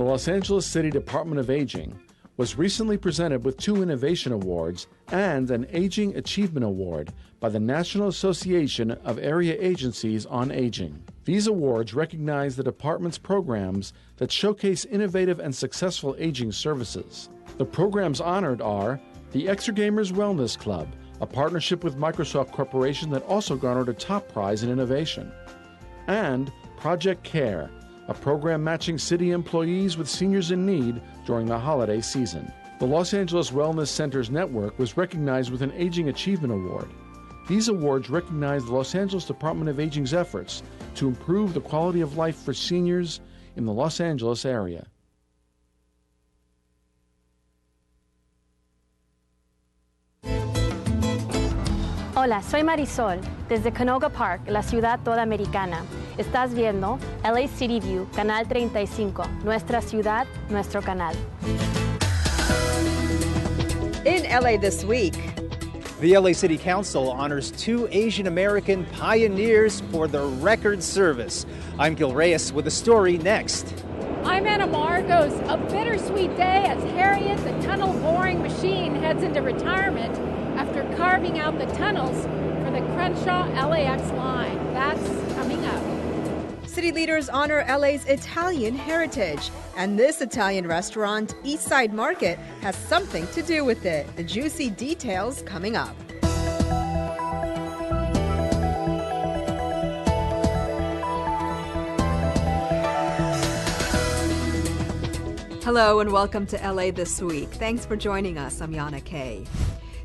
Los Angeles City Department of Aging was recently presented with 2 Innovation Awards and an Aging Achievement Award by the National Association of Area Agencies on Aging. These awards recognize the department's programs that showcase innovative and successful aging services. The programs honored are the Exergamers Wellness Club, a partnership with Microsoft Corporation that also garnered a top prize in innovation, and Project Care, a program matching city employees with seniors in need during the holiday season. The Los Angeles Wellness Centers Network was recognized with an Aging Achievement Award. These awards recognize the Los Angeles Department of Aging's efforts to improve the quality of life for seniors in the Los Angeles area. Hola, soy Marisol, desde Canoga Park, la ciudad toda americana. Estás viendo LA City View, Canal 35, nuestra ciudad, nuestro canal. In LA this week, the LA City Council honors 2 Asian American pioneers for their record service. I'm Gil Reyes with a story next. I'm Anna Margos. A bittersweet day as Harriet, the tunnel boring machine, heads into retirement after carving out the tunnels for the Crenshaw LAX line. That's coming up. city leaders honor LA's Italian heritage. And this Italian restaurant, East Side Market, has something to do with it. The juicy details coming up. Hello and welcome to LA This Week. Thanks for joining us. I'm Yana Kay.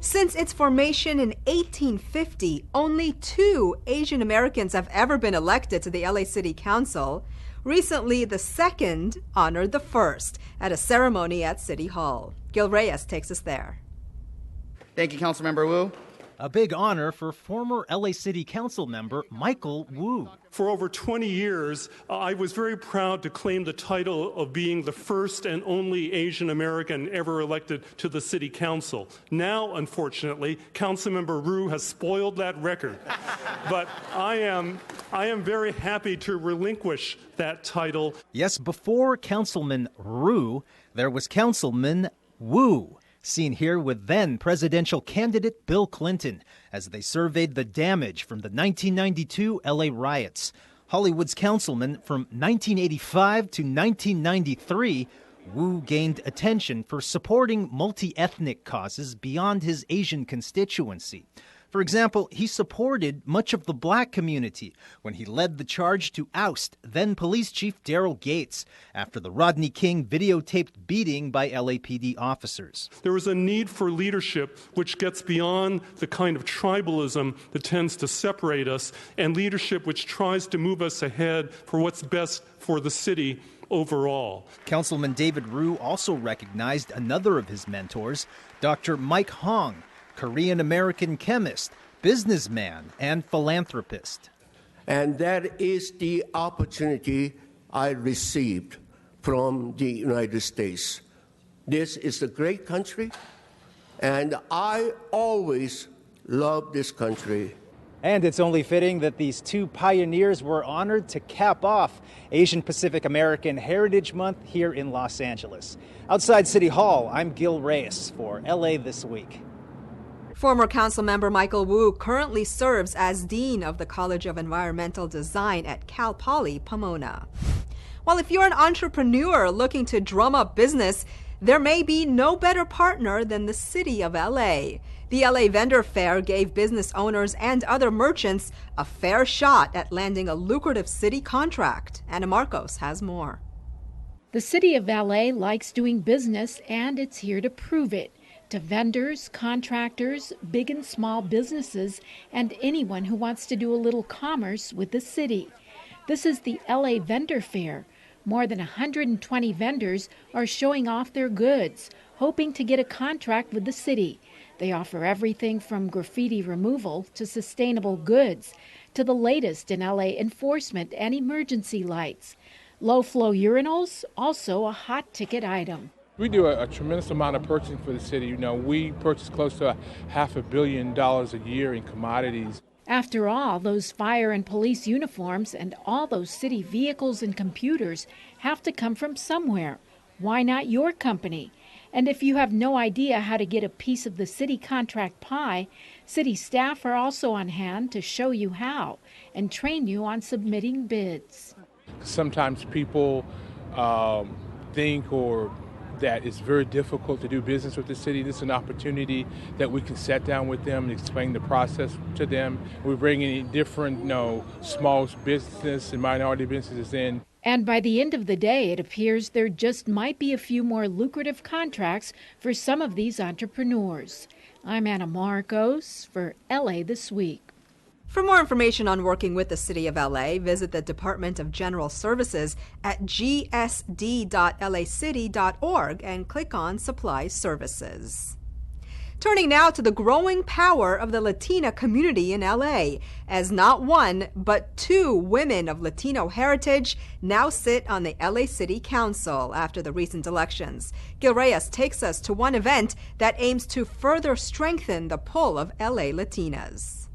Since its formation in 1850, only 2 Asian Americans have ever been elected to the LA City Council. Recently, the second honored the first at a ceremony at City Hall. Gil Reyes takes us there. Thank you, Councilmember Wu. A big honor for former LA City Council member Michael Wu. For over 20 years, I was very proud to claim the title of being the first and only Asian American ever elected to the City Council. Now, unfortunately, Councilmember Wu has spoiled that record. But I am very happy to relinquish that title. Yes, before Councilman Wu, there was Councilman Wu. Seen here with then presidential candidate Bill Clinton as they surveyed the damage from the 1992 LA riots. Hollywood's councilman from 1985 to 1993, Wu gained attention for supporting multi-ethnic causes beyond his Asian constituency. For example, he supported much of the black community when he led the charge to oust then Police Chief Daryl Gates after the Rodney King videotaped beating by LAPD officers. There is a need for leadership which gets beyond the kind of tribalism that tends to separate us, and leadership which tries to move us ahead for what's best for the city overall. Councilman David Ryu also recognized another of his mentors, Dr. Mike Hong, Korean-American chemist, businessman, and philanthropist. And that is the opportunity I received from the United States. This is a great country, and I always love this country. And it's only fitting that these 2 pioneers were honored to cap off Asian Pacific American Heritage Month here in Los Angeles. Outside City Hall, I'm Gil Reyes for LA This Week. Former council member Michael Wu currently serves as Dean of the College of Environmental Design at Cal Poly Pomona. Well, if you're an entrepreneur looking to drum up business, there may be no better partner than the City of LA. The LA Vendor Fair gave business owners and other merchants a fair shot at landing a lucrative city contract. Anna Marcos has more. The City of LA likes doing business, and it's here to prove it. To vendors, contractors, big and small businesses, and anyone who wants to do a little commerce with the city. This is the LA Vendor Fair. More than 120 vendors are showing off their goods, hoping to get a contract with the city. They offer everything from graffiti removal to sustainable goods, to the latest in LA enforcement and emergency lights. Low-flow urinals, also a hot ticket item. We do a tremendous amount of purchasing for the city. You know, we purchase close to $500 million a year in commodities. After all, those fire and police uniforms and all those city vehicles and computers have to come from somewhere. Why not your company? And if you have no idea how to get a piece of the city contract pie, city staff are also on hand to show you how and train you on submitting bids. Sometimes people think that it's very difficult to do business with the city. This is an opportunity that we can sit down with them and explain the process to them. We bring in different, small business and minority businesses in. And by the end of the day, it appears there just might be a few more lucrative contracts for some of these entrepreneurs. I'm Anna Marcos for LA This Week. For more information on working with the City of LA, visit the Department of General Services at gsd.lacity.org and click on Supply Services. Turning now to the growing power of the Latina community in LA, as not one, but two women of Latino heritage now sit on the LA City Council after the recent elections. Gil Reyes takes us to one event that aims to further strengthen the pull of LA Latinas.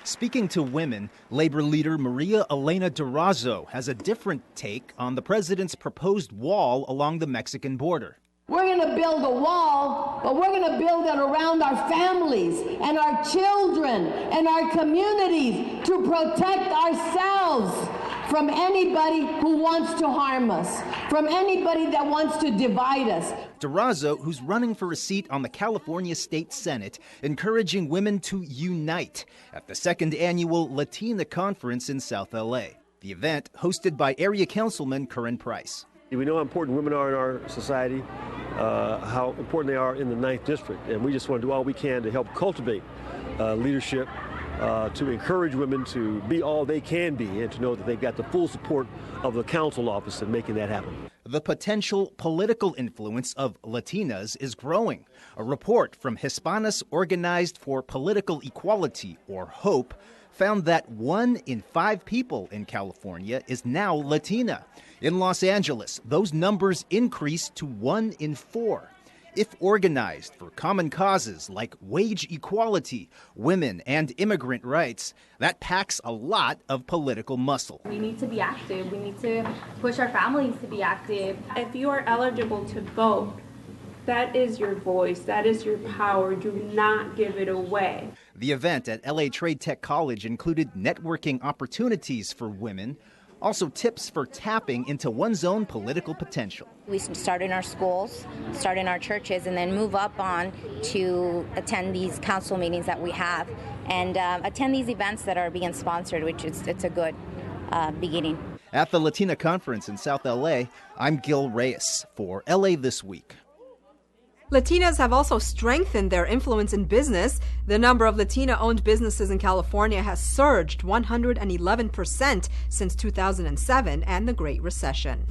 Speaking to women, labor leader Maria Elena Durazo has a different take on the president's proposed wall along the Mexican border. We're going to build a wall, but we're going to build it around our families and our children and our communities to protect ourselves from anybody who wants to harm us, from anybody that wants to divide us. Durazo, who's running for a seat on the California State Senate, encouraging women to unite at the second annual Latina Conference in South LA. The event hosted by area councilman Curran Price. We know how important women are in our society, how important they are in the 9th District, and we just want to do all we can to help cultivate leadership, to encourage women to be all they can be and to know that they've got the full support of the council office in making that happen. The potential political influence of Latinas is growing. A report from Hispanas Organized for Political Equality, or HOPE, found that 1 in 5 people in California is now Latina. In Los Angeles, those numbers increased to 1 in 4. If organized for common causes like wage equality, women, and immigrant rights, that packs a lot of political muscle. We need to be active. We need to push our families to be active. If you are eligible to vote, that is your voice. That is your power. Do not give it away. The event at LA Trade Tech College included networking opportunities for women, also tips for tapping into one's own political potential. We start in our schools, start in our churches, and then move up on to attend these council meetings that we have and attend these events that are being sponsored, which it's a good beginning. At the Latina Conference in South LA, I'm Gil Reyes for LA This Week. Latinas have also strengthened their influence in business. The number of Latina-owned businesses in California has surged 111% since 2007 and the Great Recession.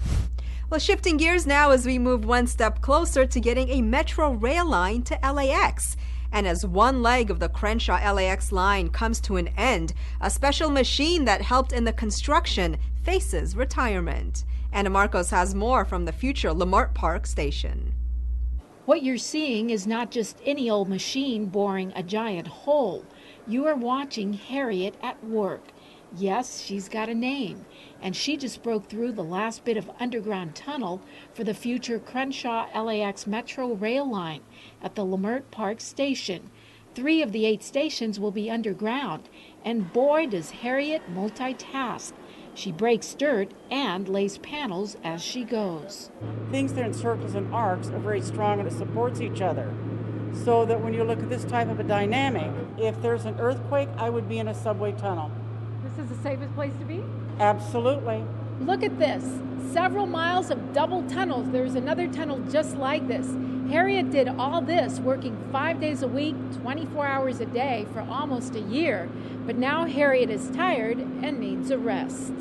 Well, shifting gears now as we move one step closer to getting a metro rail line to LAX. And as one leg of the Crenshaw-LAX line comes to an end, a special machine that helped in the construction faces retirement. Anna Marcos has more from the future Leimert Park station. What you're seeing is not just any old machine boring a giant hole. You are watching Harriet at work. Yes, she's got a name, and she just broke through the last bit of underground tunnel for the future Crenshaw-LAX Metro rail line at the Leimert Park station. 3 of the 8 stations will be underground, and boy does Harriet multitask. She breaks dirt and lays panels as she goes. Things that are in circles and arcs are very strong and it supports each other. So that when you look at this type of a dynamic, if there's an earthquake, I would be in a subway tunnel. This is the safest place to be? Absolutely. Look at this. Several miles of double tunnels. There's another tunnel just like this. Harriet did all this working 5 days a week, 24 hours a day for almost a year. But now Harriet is tired and needs a rest.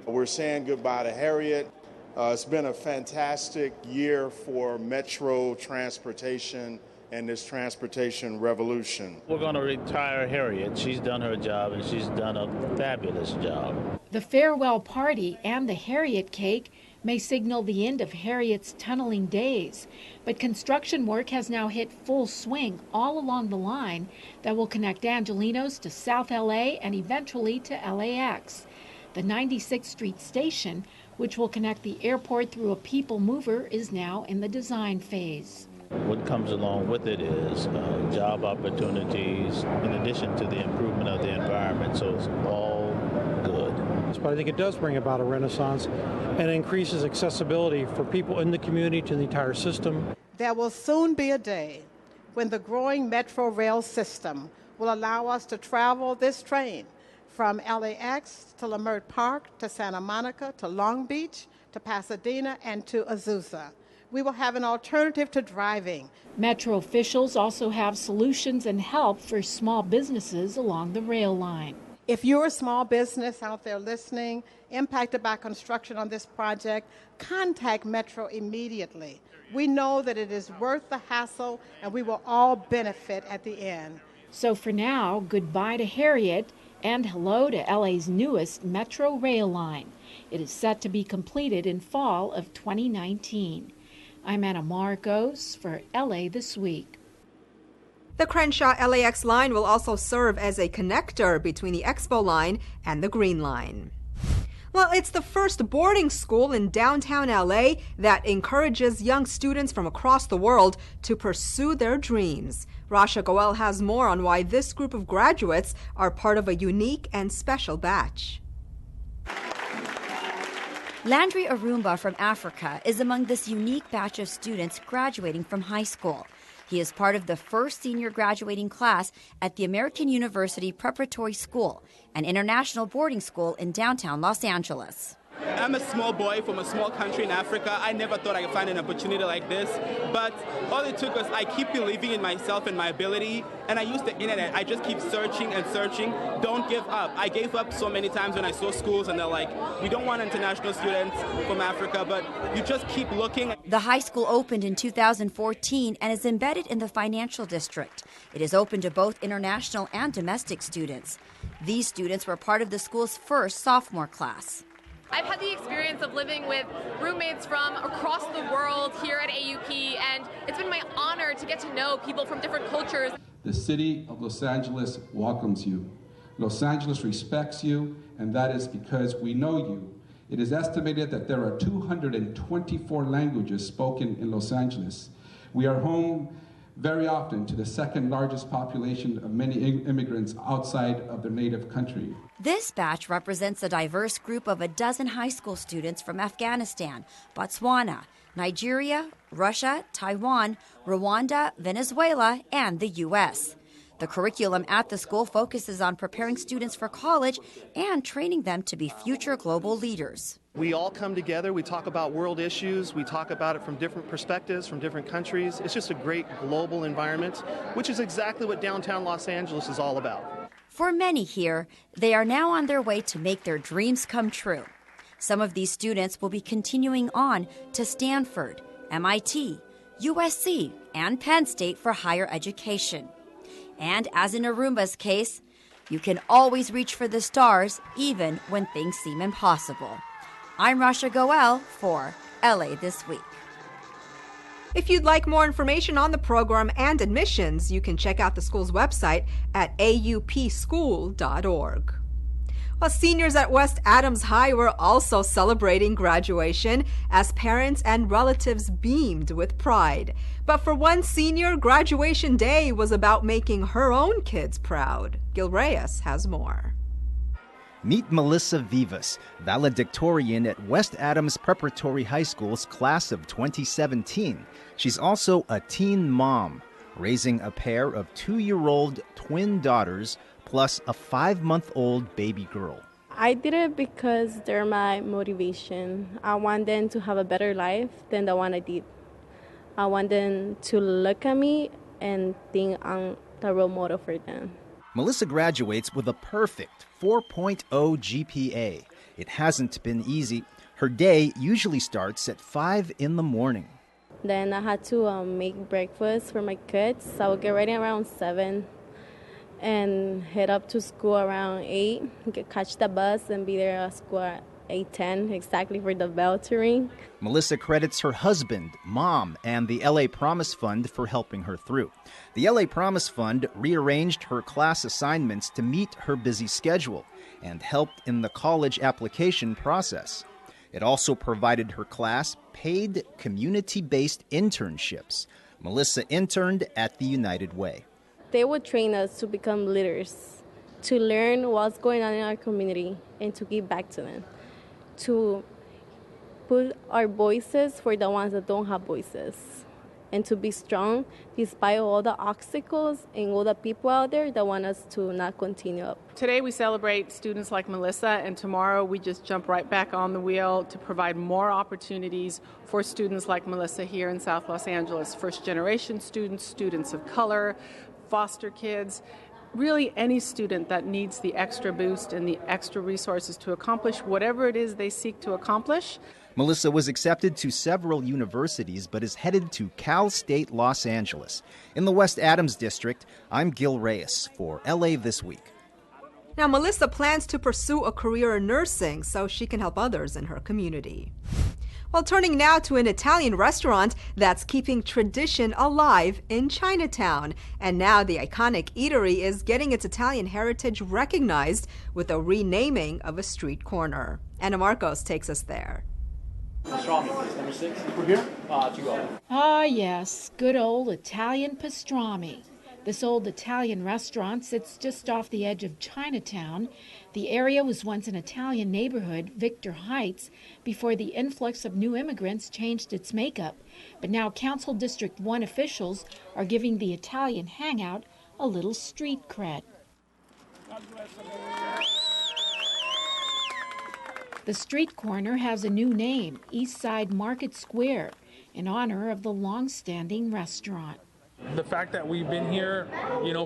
We're saying goodbye to Harriet. It's been a fantastic year for Metro transportation and this transportation revolution. We're going to retire Harriet. She's done her job and she's done a fabulous job. The farewell party and the Harriet cake may signal the end of Harriet's tunneling days, but construction work has now hit full swing all along the line that will connect Angelenos to South LA and eventually to LAX. The 96th Street station which will connect the airport through a people mover, is now in the design phase. What comes along with it is job opportunities in addition to the improvement of the environment, so it's all good. But I think it does bring about a renaissance and increases accessibility for people in the community to the entire system. There will soon be a day when the growing metro rail system will allow us to travel this train from LAX to Leimert Park to Santa Monica to Long Beach to Pasadena and to Azusa. We will have an alternative to driving. Metro officials also have solutions and help for small businesses along the rail line. If you're a small business out there listening, impacted by construction on this project, contact Metro immediately. We know that it is worth the hassle and we will all benefit at the end. So for now, goodbye to Harriet and hello to LA's newest Metro rail line. It is set to be completed in fall of 2019. I'm Anna Marcos for LA This Week. The Crenshaw LAX line will also serve as a connector between the Expo line and the Green Line. Well, it's the first boarding school in downtown LA that encourages young students from across the world to pursue their dreams. Rasha Goel has more on why this group of graduates are part of a unique and special batch. Landry Arumba from Africa is among this unique batch of students graduating from high school. He is part of the first senior graduating class at the American University Preparatory School, an international boarding school in downtown Los Angeles. I'm a small boy from a small country in Africa. I never thought I could find an opportunity like this, but all it took was I keep believing in myself and my ability, and I use the internet. I just keep searching and searching. Don't give up. I gave up so many times when I saw schools and they're like, we don't want international students from Africa, but you just keep looking. The high school opened in 2014 and is embedded in the financial district. It is open to both international and domestic students. These students were part of the school's first sophomore class. I've had the experience of living with roommates from across the world here at AUP, and it's been my honor to get to know people from different cultures. The city of Los Angeles welcomes you. Los Angeles respects you, and that is because we know you. It is estimated that there are 224 languages spoken in Los Angeles. We are home very often to the second largest population of many immigrants outside of their native country. This batch represents a diverse group of a dozen high school students from Afghanistan, Botswana, Nigeria, Russia, Taiwan, Rwanda, Venezuela, and the U.S. The curriculum at the school focuses on preparing students for college and training them to be future global leaders. We all come together, we talk about world issues, we talk about it from different perspectives, from different countries. It's just a great global environment, which is exactly what downtown Los Angeles is all about. For many here, they are now on their way to make their dreams come true. Some of these students will be continuing on to Stanford, MIT, USC, and Penn State for higher education. And as in Arumba's case, you can always reach for the stars even when things seem impossible. I'm Rasha Goel for LA This Week. If you'd like more information on the program and admissions, you can check out the school's website at aupschool.org. Well, seniors at West Adams High were also celebrating graduation as parents and relatives beamed with pride. But for one senior, graduation day was about making her own kids proud. Gil Reyes has more. Meet Melissa Vivas, valedictorian at West Adams Preparatory High School's class of 2017. She's also a teen mom, raising a pair of 2-year-old twin daughters plus a 5-month-old baby girl. I did it because they're my motivation. I want them to have a better life than the one I did. I want them to look at me and think I'm the role model for them. Melissa graduates with a perfect 4.0 GPA. It hasn't been easy. Her day usually starts at 5 in the morning. Then I had to make breakfast for my kids. So I would get ready around 7 and head up to school around 8, catch the bus and be there at school at 8:10 exactly for the bell to ring. Melissa credits her husband, mom, and the LA Promise Fund for helping her through. The LA Promise Fund rearranged her class assignments to meet her busy schedule and helped in the college application process. It also provided her class paid community-based internships. Melissa interned at the United Way. They would train us to become leaders, to learn what's going on in our community and to give back to them, to put our voices for the ones that don't have voices, and to be strong despite all the obstacles and all the people out there that want us to not continue up. Today we celebrate students like Melissa, and tomorrow we just jump right back on the wheel to provide more opportunities for students like Melissa here in South Los Angeles. First-generation students, students of color, foster kids, really any student that needs the extra boost and the extra resources to accomplish whatever it is they seek to accomplish. Melissa was accepted to several universities but is headed to Cal State Los Angeles. In the West Adams District, I'm Gil Reyes for LA This Week. Now, Melissa plans to pursue a career in nursing so she can help others in her community. Well, turning now to an Italian restaurant that's keeping tradition alive in Chinatown. And now the iconic eatery is getting its Italian heritage recognized with a renaming of a street corner. Anna Marcos takes us there. Pastrami, please. Number 6. We're here. To go. Ah, yes, good old Italian pastrami. This old Italian restaurant sits just off the edge of Chinatown. The area was once an Italian neighborhood, Victor Heights, before the influx of new immigrants changed its makeup. But now Council District 1 officials are giving the Italian hangout a little street cred. The street corner has a new name, East Side Market Square, in honor of the long-standing restaurant. The fact that we've been here,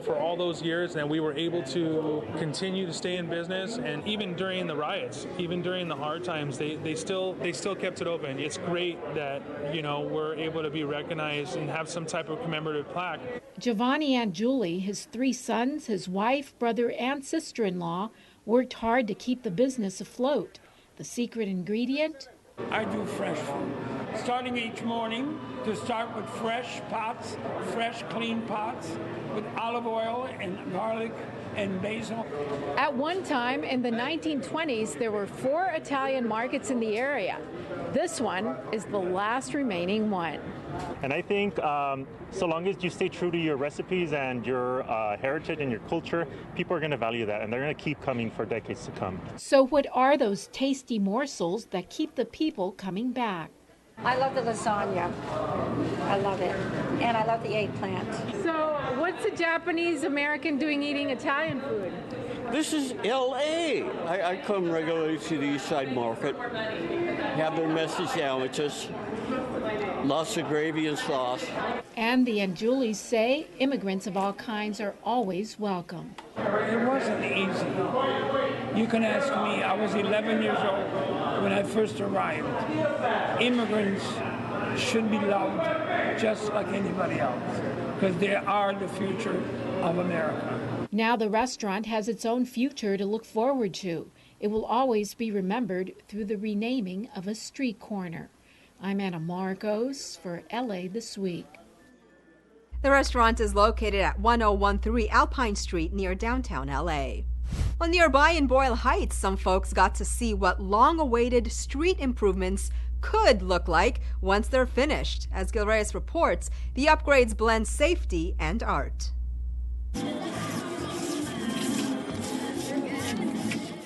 for all those years, and we were able to continue to stay in business, and even during the riots, even during the hard times, they still kept it open. It's great that, we're able to be recognized and have some type of commemorative plaque. Giovanni and Julie, his 3 sons, his wife, brother, and sister-in-law, worked hard to keep the business afloat. The secret ingredient? I do fresh food. Starting each morning to start with fresh pots, fresh clean pots with olive oil and garlic and basil. At one time in the 1920s, there were 4 Italian markets in the area. This one is the last remaining one. And I think so long as you stay true to your recipes and your heritage and your culture, people are going to value that, and they're going to keep coming for decades to come. So what are those tasty morsels that keep the people coming back? I love the lasagna. I love it. And I love the eggplant. So what's a Japanese American doing eating Italian food? This is L.A. I come regularly to the East Side Market, have their messy sandwiches, lots of gravy and sauce. And the Anjulis say immigrants of all kinds are always welcome. It wasn't easy. You can ask me, I was 11 years old when I first arrived. Immigrants should be loved just like anybody else, because they are the future of America. Now the restaurant has its own future to look forward to. It will always be remembered through the renaming of a street corner. I'm Anna Marcos for LA This Week. The restaurant is located at 1013 Alpine Street near downtown LA. Well, nearby in Boyle Heights, some folks got to see what long-awaited street improvements could look like once they're finished. As Gil Reyes reports, the upgrades blend safety and art.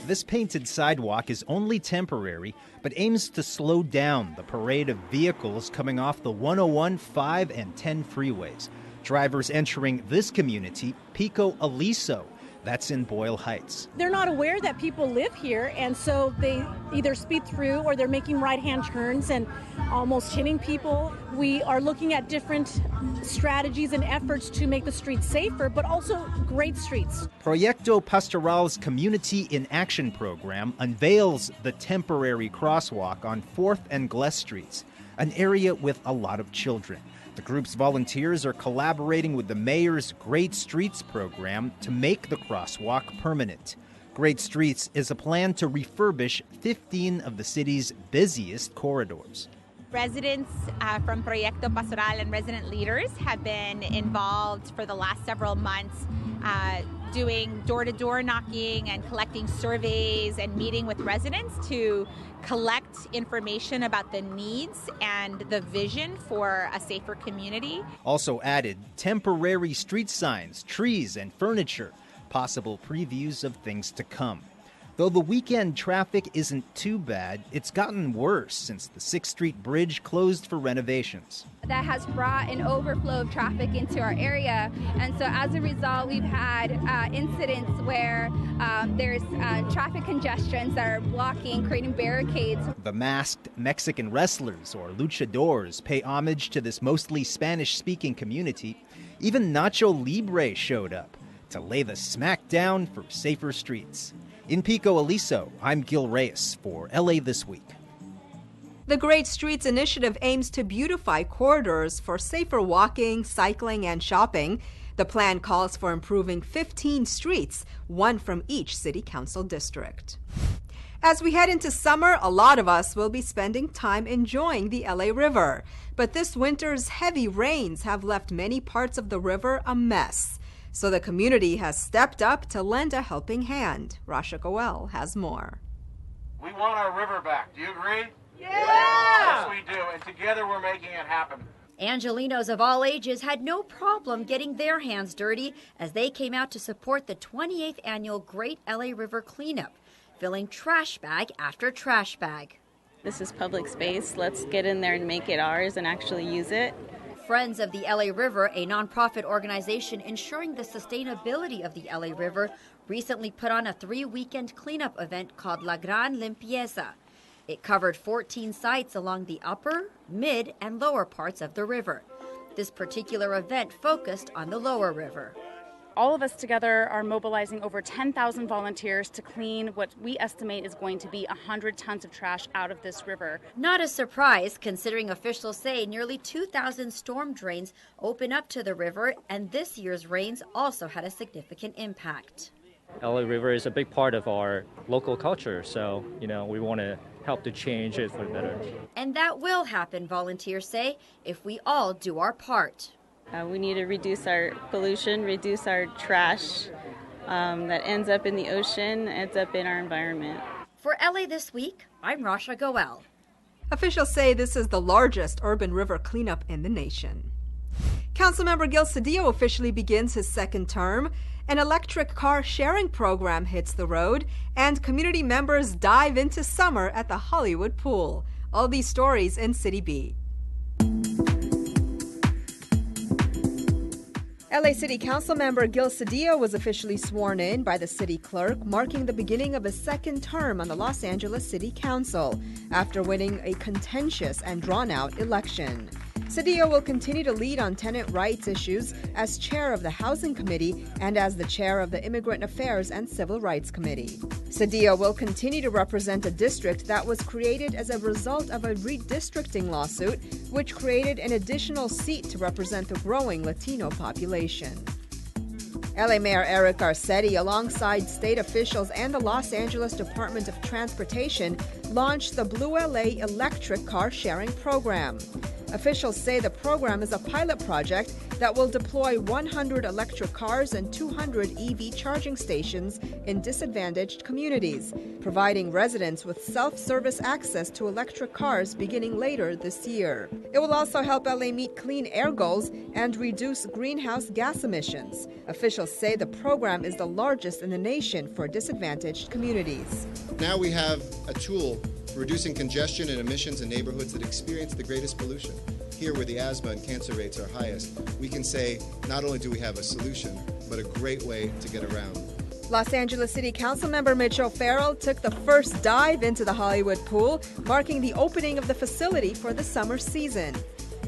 This painted sidewalk is only temporary, but aims to slow down the parade of vehicles coming off the 101, 5, and 10 freeways. Drivers entering this community, Pico Aliso, that's in Boyle Heights. They're not aware that people live here, and so they either speed through or they're making right-hand turns and almost hitting people. We are looking at different strategies and efforts to make the streets safer, but also great streets. Proyecto Pastoral's Community in Action program unveils the temporary crosswalk on 4th and Gless Streets, an area with a lot of children. The group's volunteers are collaborating with the mayor's Great Streets program to make the crosswalk permanent. Great Streets is a plan to refurbish 15 of the city's busiest corridors. Residents from Proyecto Pastoral and resident leaders have been involved for the last several months doing door-to-door knocking and collecting surveys and meeting with residents to collect information about the needs and the vision for a safer community. Also added temporary street signs, trees, and furniture, possible previews of things to come. Though the weekend traffic isn't too bad, it's gotten worse since the 6th Street Bridge closed for renovations. That has brought an overflow of traffic into our area, and so as a result, we've had incidents where there's traffic congestions that are blocking, creating barricades. The masked Mexican wrestlers, or luchadors, pay homage to this mostly Spanish-speaking community. Even Nacho Libre showed up to lay the smack down for safer streets. In Pico Aliso, I'm Gil Reyes for LA This Week. The Great Streets Initiative aims to beautify corridors for safer walking, cycling, and shopping. The plan calls for improving 15 streets, one from each city council district. As we head into summer, a lot of us will be spending time enjoying the LA River. But this winter's heavy rains have left many parts of the river a mess. So the community has stepped up to lend a helping hand. Rasha Goel has more. We want our river back. Do you agree? Yeah! Yes, we do. And together we're making it happen. Angelinos of all ages had no problem getting their hands dirty as they came out to support the 28th annual Great LA River Cleanup, filling trash bag after trash bag. This is public space. Let's get in there and make it ours and actually use it. Friends of the LA River, a nonprofit organization ensuring the sustainability of the LA River, recently put on a 3-weekend cleanup event called La Gran Limpieza. It covered 14 sites along the upper, mid, and lower parts of the river. This particular event focused on the lower river. All of us together are mobilizing over 10,000 volunteers to clean what we estimate is going to be 100 tons of trash out of this river. Not a surprise, considering officials say nearly 2,000 storm drains open up to the river, and this year's rains also had a significant impact. LA River is a big part of our local culture, so, we want to help to change it for the better. And that will happen, volunteers say, if we all do our part. We need to reduce our pollution, reduce our trash that ends up in the ocean, ends up in our environment. For LA This Week, I'm Rasha Goel. Officials say this is the largest urban river cleanup in the nation. Councilmember Gil Cedillo officially begins his second term. An electric car sharing program hits the road, and community members dive into summer at the Hollywood Pool. All these stories in City B. LA City Council member Gil Cedillo was officially sworn in by the city clerk, marking the beginning of his second term on the Los Angeles City Council after winning a contentious and drawn-out election. Cedillo will continue to lead on tenant rights issues as chair of the Housing Committee and as the chair of the Immigrant Affairs and Civil Rights Committee. Cedillo will continue to represent a district that was created as a result of a redistricting lawsuit, which created an additional seat to represent the growing Latino population. LA Mayor Eric Garcetti, alongside state officials and the Los Angeles Department of Transportation, launched the Blue LA electric car sharing program. Officials say the program is a pilot project that will deploy 100 electric cars and 200 EV charging stations in disadvantaged communities, providing residents with self-service access to electric cars beginning later this year. It will also help LA meet clean air goals and reduce greenhouse gas emissions. Officials say the program is the largest in the nation for disadvantaged communities. Now we have a tool for reducing congestion and emissions in neighborhoods that experience the greatest pollution. Here, where the asthma and cancer rates are highest, we can say not only do we have a solution, but a great way to get around. Los Angeles City Council member Mitch O'Farrell took the first dive into the Hollywood Pool, marking the opening of the facility for the summer season.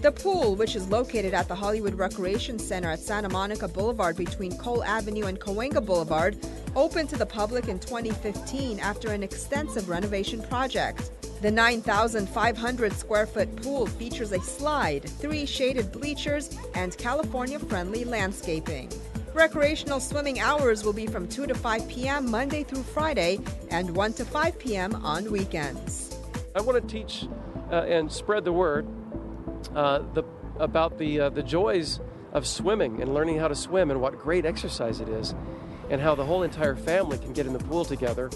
The pool, which is located at the Hollywood Recreation Center at Santa Monica Boulevard between Cole Avenue and Cahuenga Boulevard, opened to the public in 2015 after an extensive renovation project. The 9,500 square foot pool features a slide, 3 shaded bleachers, and California-friendly landscaping. Recreational swimming hours will be from 2 to 5 p.m. Monday through Friday and 1 to 5 p.m. on weekends. I want to teach and spread the word about the joys of swimming and learning how to swim and what great exercise it is. and how the whole entire family can get in the pool together.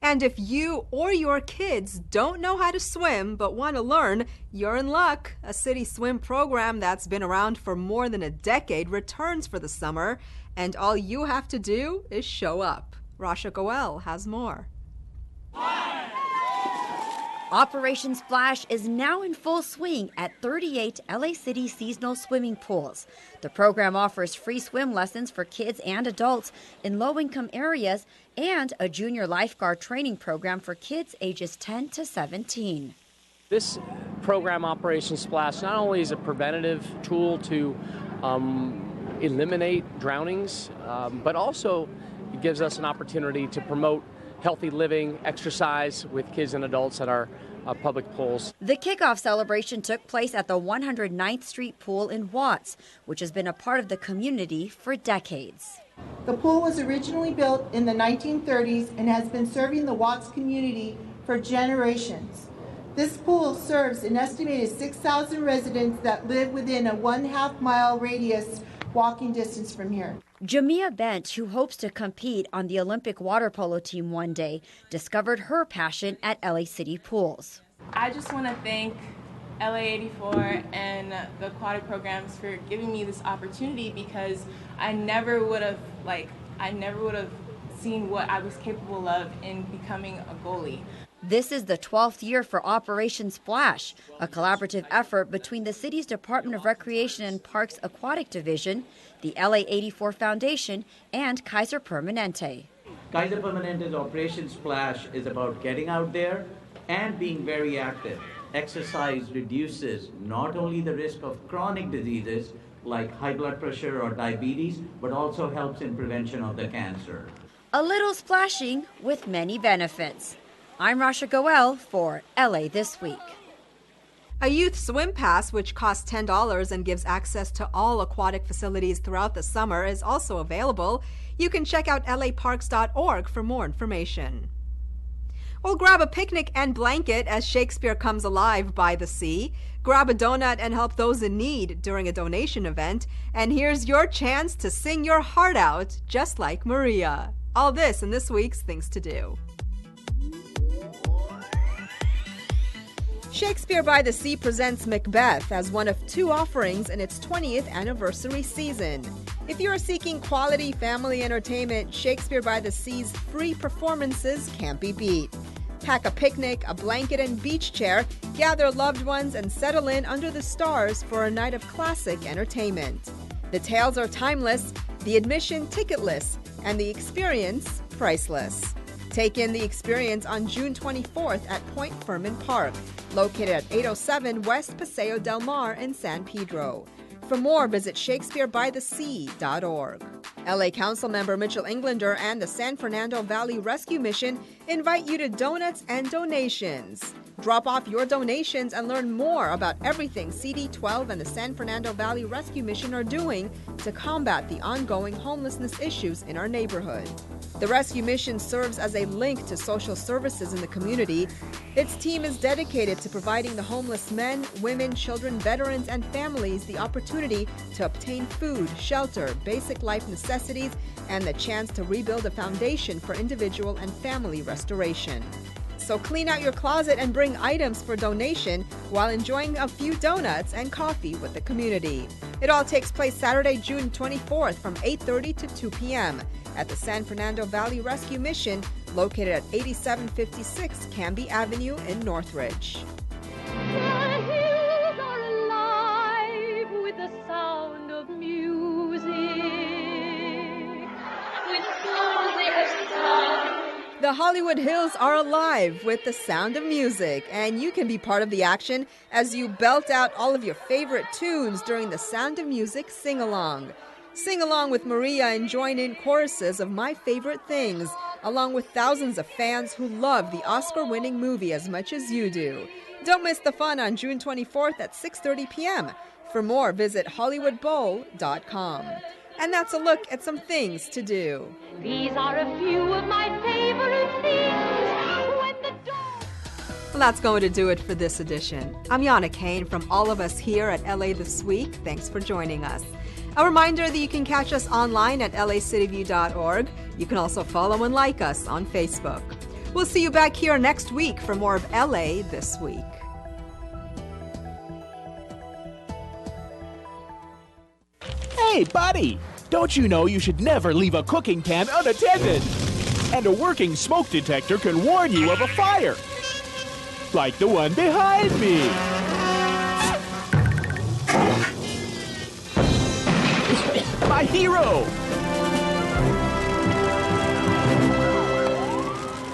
And if you or your kids don't know how to swim but want to learn, you're in luck. A city swim program that's been around for more than a decade returns for the summer, and all you have to do is show up. Rasha Goel has more. Operation Splash is now in full swing at 38 LA City seasonal swimming pools. The program offers free swim lessons for kids and adults in low-income areas and a junior lifeguard training program for kids ages 10 to 17. This program, Operation Splash, not only is a preventative tool to eliminate drownings, but also it gives us an opportunity to promote healthy living, exercise with kids and adults at our public pools. The Kickoff Celebration took place at the 109th Street Pool in Watts, which has been a part of the community for decades. The pool was originally built in the 1930s and has been serving the Watts community for generations. This pool serves an estimated 6,000 residents that live within a 1/2 mile radius walking distance from here. Jamia Bench, who hopes to compete on the Olympic water polo team one day, discovered her passion at LA City Pools. I just want to thank LA 84 and the aquatic programs for giving me this opportunity, because I never would have seen what I was capable of in becoming a goalie. This is the 12th year for Operation Splash, a collaborative effort between the city's Department of Recreation and Parks Aquatic Division, the LA 84 Foundation, and Kaiser Permanente. Kaiser Permanente's Operation Splash is about getting out there and being very active. Exercise reduces not only the risk of chronic diseases like high blood pressure or diabetes, but also helps in prevention of the cancer. A little splashing with many benefits. I'm Rasha Goel for LA This Week. A youth swim pass, which costs $10 and gives access to all aquatic facilities throughout the summer, is also available. You can check out laparks.org for more information. Well, grab a picnic and blanket as Shakespeare comes alive by the sea. Grab a donut and help those in need during a donation event. And here's your chance to sing your heart out, just like Maria. All this in this week's Things to Do. Shakespeare by the Sea presents Macbeth as one of 2 offerings in its 20th anniversary season. If you are seeking quality family entertainment, Shakespeare by the Sea's free performances can't be beat. Pack a picnic, a blanket, and beach chair, gather loved ones, and settle in under the stars for a night of classic entertainment. The tales are timeless, the admission ticketless, and the experience priceless. Take in the experience on June 24th at Point Fermin Park, located at 807 West Paseo del Mar in San Pedro. For more, visit shakespearebythesea.org. LA Councilmember Mitchell Englander and the San Fernando Valley Rescue Mission invite you to donuts and donations. Drop off your donations and learn more about everything CD12 and the San Fernando Valley Rescue Mission are doing to combat the ongoing homelessness issues in our neighborhood. The rescue mission serves as a link to social services in the community. Its team is dedicated to providing the homeless men, women, children, veterans, and families the opportunity to obtain food, shelter, basic life necessities, and the chance to rebuild a foundation for individual and family restoration. So clean out your closet and bring items for donation while enjoying a few donuts and coffee with the community. It all takes place Saturday, June 24th from 8:30 to 2 p.m. at the San Fernando Valley Rescue Mission, located at 8756 Canby Avenue in Northridge. The hills are alive with the sound of music. With songs they have sung. The Hollywood Hills are alive with the sound of music, and you can be part of the action as you belt out all of your favorite tunes during the Sound of Music sing-along. Sing along with Maria and join in choruses of My Favorite Things, along with thousands of fans who love the Oscar-winning movie as much as you do. Don't miss the fun on June 24th at 6:30 p.m. For more, visit HollywoodBowl.com. And that's a look at some things to do. These are a few of my favorite things. When the Well, that's going to do it for this edition. I'm Yana Kane from all of us here at LA This Week. Thanks for joining us. A reminder that you can catch us online at lacityview.org. You can also follow and like us on Facebook. We'll see you back here next week for more of LA This Week. Hey, buddy! Don't you know you should never leave a cooking can unattended? And a working smoke detector can warn you of a fire. Like the one behind me. My hero!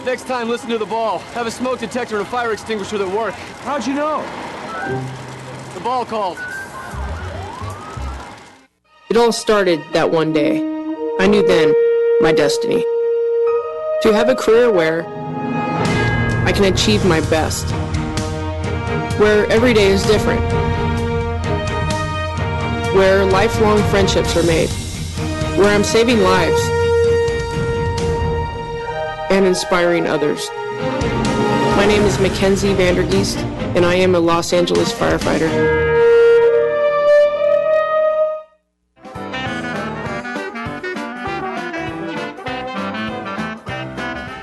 Next time, listen to the ball. Have a smoke detector and a fire extinguisher that work. How'd you know? The ball called. It all started that one day. I knew then my destiny. To have a career where I can achieve my best. Where every day is different. Where lifelong friendships are made. Where I'm saving lives and inspiring others. My name is Mackenzie Vandergeest, and I am a Los Angeles firefighter.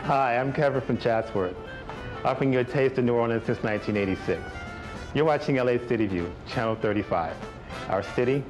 Hi, I'm Kevin from Chatsworth, offering you a taste of New Orleans since 1986. You're watching LA City View, Channel 35. Our city.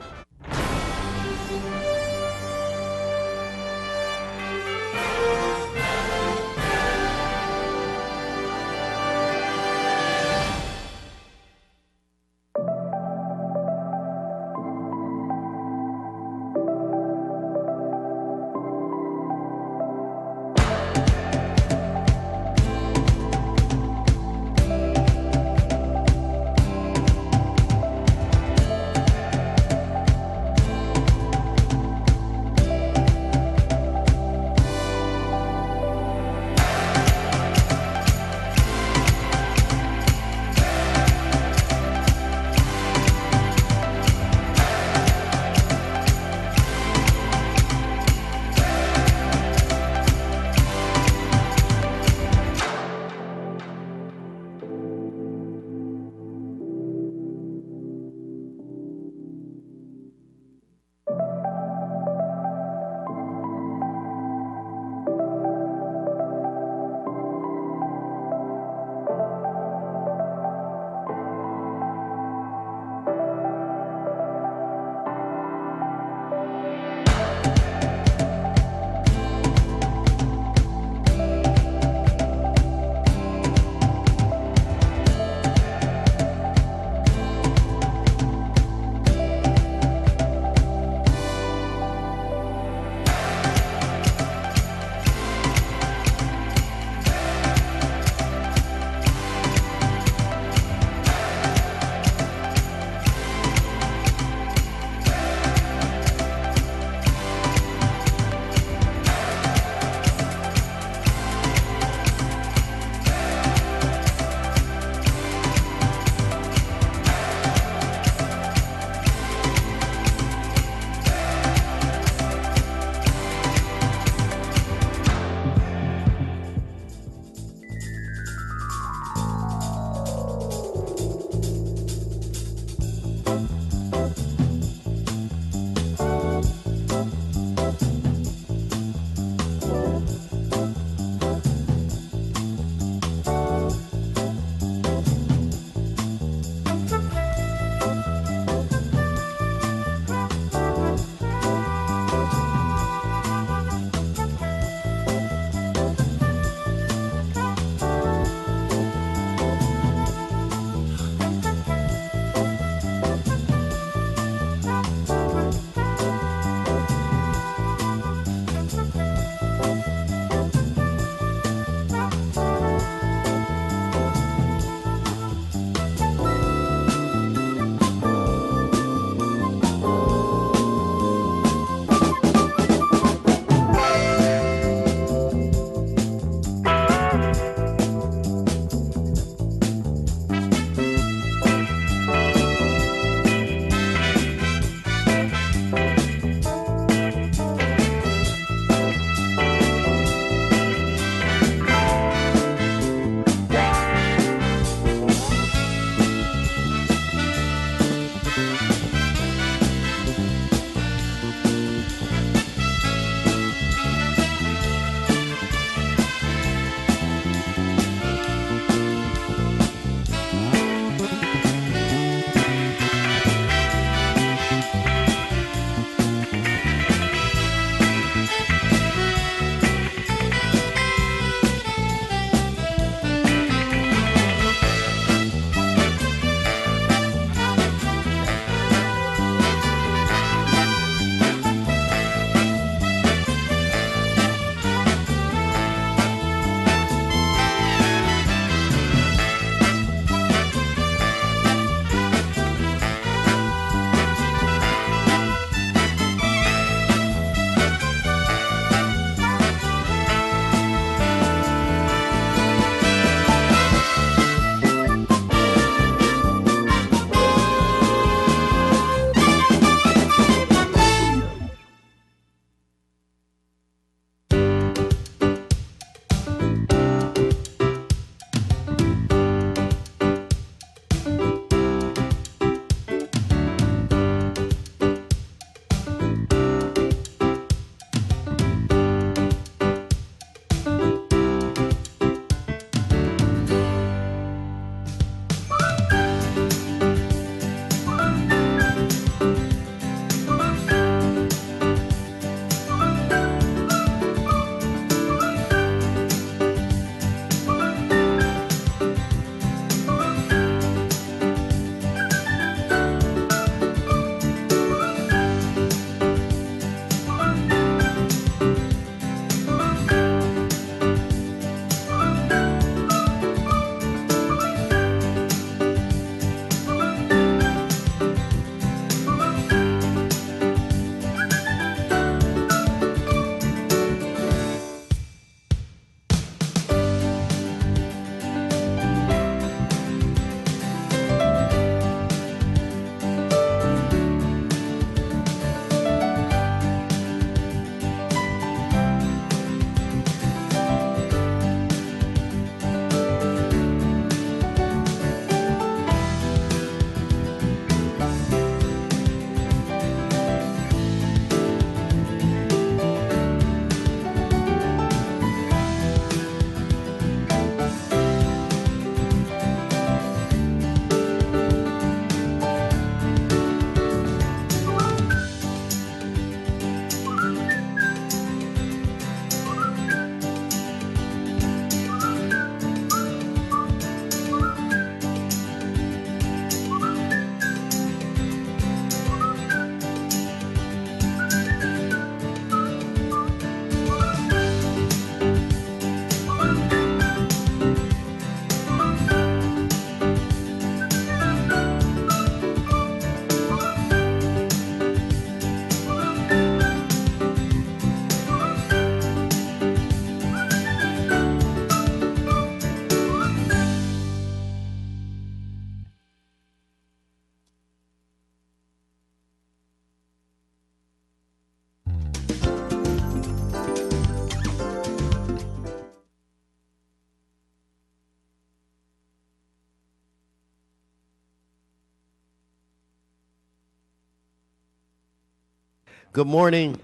Good morning.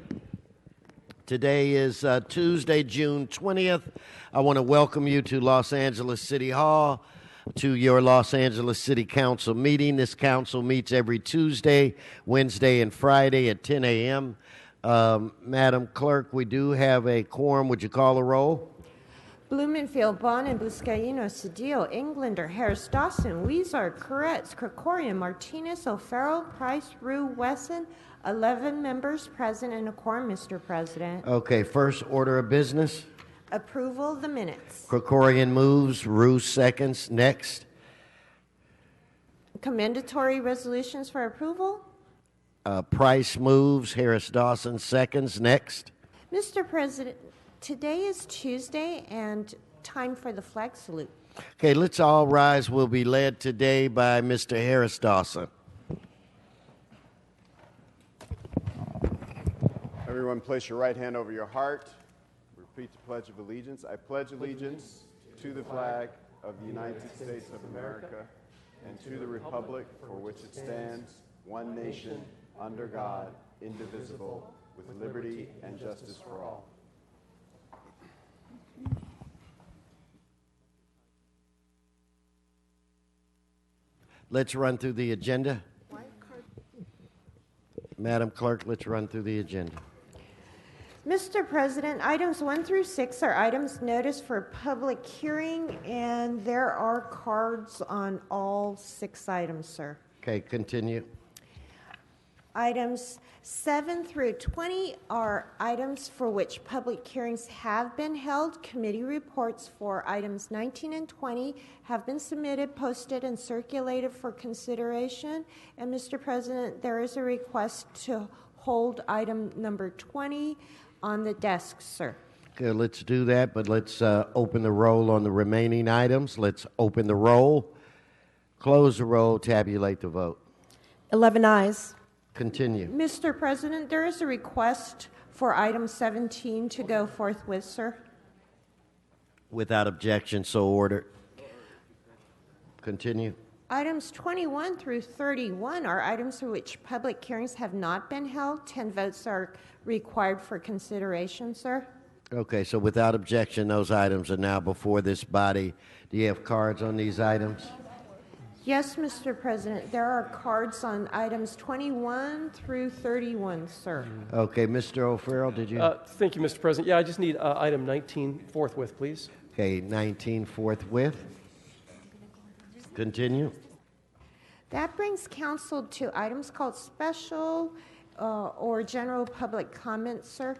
Today is Tuesday, June 20th. I want to welcome you to Los Angeles City Hall, to your Los Angeles City Council meeting. This council meets every Tuesday, Wednesday, and Friday at 10 a.m. Madam Clerk, we do have a quorum. Would you call the roll? Blumenfield, Bonin, Buscaino, Cedillo, Englander, Harris, Dawson, Weezer, Koretz, Krikorian, Martinez, O'Farrell, Price, Rue, Wesson. 11 members present and a quorum, Mr. President. Okay, first order of business. Approval of the minutes. Krikorian moves, Rue seconds. Next. Commendatory resolutions for approval. Price moves, Harris Dawson seconds. Next. Mr. President, today is Tuesday and time for the flag salute. Okay, let's all rise. We'll be led today by Mr. Harris Dawson. Everyone place your right hand over your heart. Repeat the Pledge of Allegiance. I pledge allegiance to the flag of the United States of America and to the republic for which it stands, one nation, under God, indivisible, with liberty and justice for all. Let's run through the agenda. Madam Clerk, let's run through the agenda. Mr. President, items 1 through 6 are items noticed for public hearing, and there are cards on all 6 items, sir. Okay, continue. Items 7 through 20 are items for which public hearings have been held. Committee reports for items 19 and 20 have been submitted, posted, and circulated for consideration. And Mr. President, there is a request to hold item number 20 on the desk, sir. Okay, let's do that, but let's open the roll on the remaining items. Let's open the roll, close the roll, tabulate the vote. 11 ayes. Continue. Mr. President, there is a request for item 17 to go forthwith, sir. Without objection, so ordered. Continue. Items 21 through 31 are items for which public hearings have not been held. 10 votes are required for consideration, sir. Okay, so without objection, those items are now before this body. Do you have cards on these items? Yes, Mr. President. There are cards on items 21 through 31, sir. Okay, Mr. O'Farrell, did you? Thank you, Mr. President. Yeah, I just need item 19 forthwith, please. Okay, 19 forthwith. Continue. That brings council to items called special or general public comments, sir.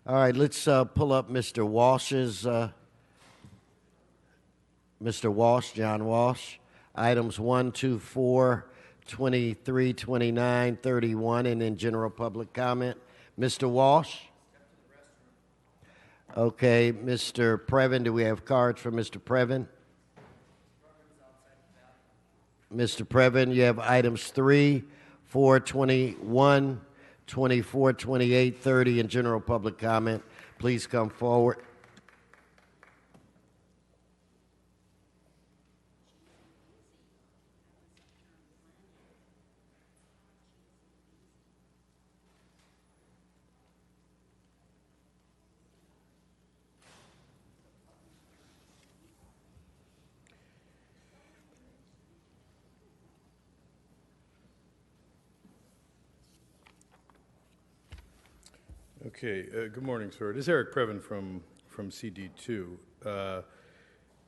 All right, let's pull up Mr. Walsh's, Mr. Walsh, John Walsh, items 1, 2, 4, 23, 29, 31, and then general public comment. Mr. Walsh? Okay, Mr. Previn, do we have cards for Mr. Previn? Mr. Previn, you have items 3, 4, 21, 24, 28, 30, and general public comment. Please come forward. Okay, good morning, sir. It is Eric Previn from CD2.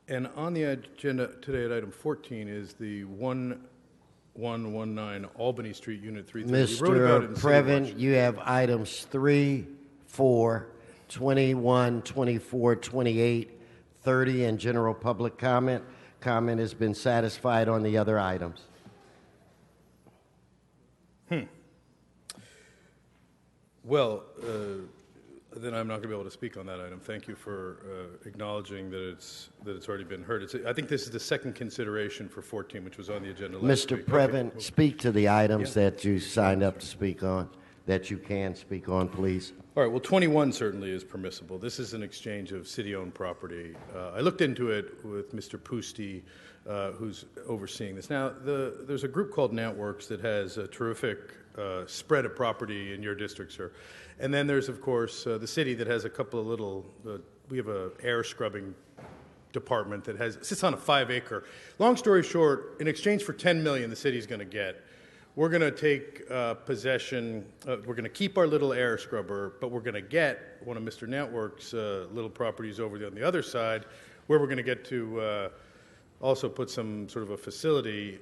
And on the agenda today at item 14 is the 1119 Albany Street, Unit 330. Mr. Previn, you have items 3, 4, 21, 24, 28, 30, and general public comment. Comment has been satisfied on the other items. Well, then I'm not going to be able to speak on that item. Thank you for acknowledging that it's already been heard. I think this is the second consideration for 14, which was on the agenda last week. Mr. Previn, speak to the items that you signed up to speak on. that you can speak on, please. All right, well, 21 certainly is permissible. This is an exchange of city-owned property. I looked into it with Mr. Pusti, who's overseeing this. Now, there's a group called Networks that has a terrific spread of property in your district, sir. And then there's, of course, the city that has a couple of little, we have a air scrubbing department that sits on a 5-acre. Long story short, in exchange for $10 million the city's going to get, we're going to take possession, we're going to keep our little air scrubber, but we're going to get one of Mr. Network's little properties over on the other side, where we're going to get to also put some sort of a facility.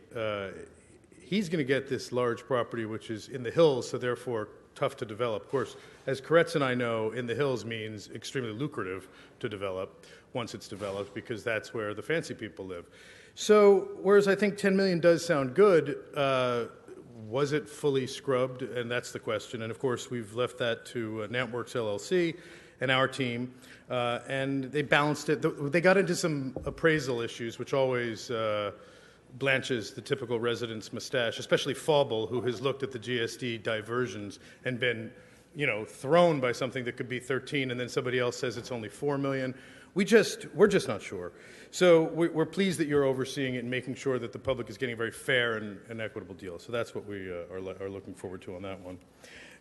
He's going to get this large property, which is in the hills, so therefore tough to develop. Of course, as Koretz and I know, in the hills means extremely lucrative to develop once it's developed, because that's where the fancy people live. So, whereas I think $10 million does sound good, was it fully scrubbed? And that's the question. And of course, we've left that to Networks LLC and our team, and they balanced it. They got into some appraisal issues, which always blanches the typical resident's mustache, especially Fauble, who has looked at the GSD diversions and been, thrown by something that could be 13, and then somebody else says it's only 4 million. We're just not sure. So we're pleased that you're overseeing it and making sure that the public is getting a very fair and equitable deal. So that's what we are looking forward to on that one.